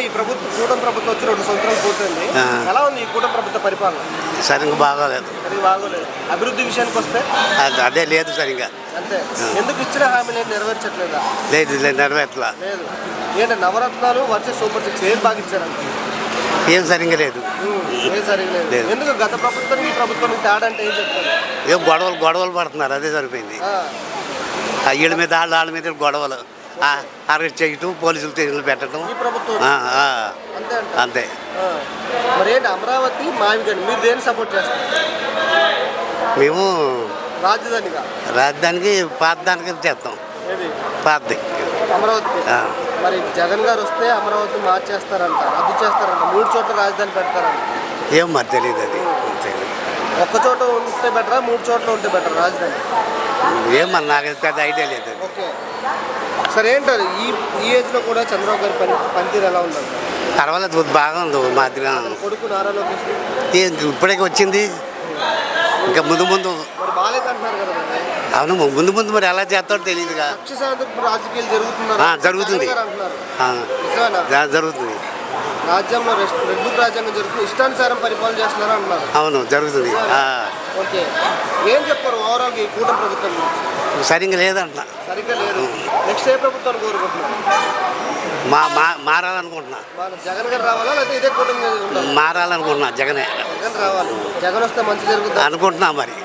ఈ కూటమి ప్రభుత్వం వచ్చి 2 సంవత్సరాలు పూర్తయింది. ఎలా ఉంది ఈ కూటమి ప్రభుత్వ పరిపాలన? సరిగ్గా బాగోలేదు. బాగోలేదు. అభివృద్ధి విషయానికి వస్తే అదే లేదు సరిగ్గా. అంతే. ఎందుకు ఇచ్చిన హామీలు నెరవేర్చట్లేదా? లేదు నెరవేర్చలా. లేదు. ఏంటి నవరత్నాలు వర్సెస్ సూపర్ 6 ఏం బాగా ఇచ్చారంట? ఏం సరిగ్గా లేదు. ఏం సరిగ్గా లేదు. ఎందుకు గత ప్రభుత్వానికి ఈ ప్రభుత్వానికి తేడా అంటే ఏం చెప్తారు? ఏం గొడవలు పడుతున్నారు, అదే సరిపోయింది. వీళ్ళ మీద వాళ్ళ మీద గొడవలు, అరెస్ట్ చేయటం, పోలీసులు స్టేషన్లు పెట్టడం. అంతే. మరి ఏంటి అమరావతి మావిగండి మీరు దేన్ని సపోర్ట్ చేస్తారు? మేము రాజధానికి పాతదానికి చేస్తాం. పాతది అమరావతి. మరి జగన్ గారు వస్తే అమరావతి మార్చేస్తారంట, రద్దు చేస్తారంట, 3 చోట్ల రాజధాని పెడతారంట. ఏం మరి తెలియదు. అది ఒక్క చోట ఉంటే బెటరా, 3 చోట్ల ఉంటే బెటర్ రాజధాని? ఏమన్నా నాకు పెద్ద ఐడియా లేదు. ఓకే. సరే ఏంటారు ఈ ఏజ్లో కూడా చంద్రబాబు గారి పనితీరు ఎలా ఉందంట? పర్వాలేదు, బాగా ఉంది. మాదిరిగా కొడుకు నారా లోకేష్ ఇప్పటికే వచ్చింది. ఇంకా ముందు బాగాలేదంటున్నారు కదా. అవును, ముందు మరి ఎలా చేస్తాడో తెలియదుగా. రాజకీయాలు జరుగుతుంది. జరుగుతుంది. రాజ్యంలో రెడ్ రాజ్యాంగం జరుగుతుంది, ఇష్టానుసారం పరిపాలన చేస్తున్నారు అంటున్నారు. అవును, జరుగుతుంది. ఓకే. ఏం చెప్పారు ఓవరాల్ ఈ కూటమి ప్రభుత్వం? సరిగ్గా లేదంట. సరిగ్గా లేదు. నెక్స్ట్ ఏ ప్రభుత్వాన్ని కోరుకుంటున్నారు? మారాలనుకుంటున్నా. జగన్ గారు రావాలా లేకపోతే ఇదే కూటమి మారాలనుకుంటున్నా. జగన్ రావాలి. జగన్ వస్తే మంచి జరుగుతుంది అనుకుంటున్నా మరి.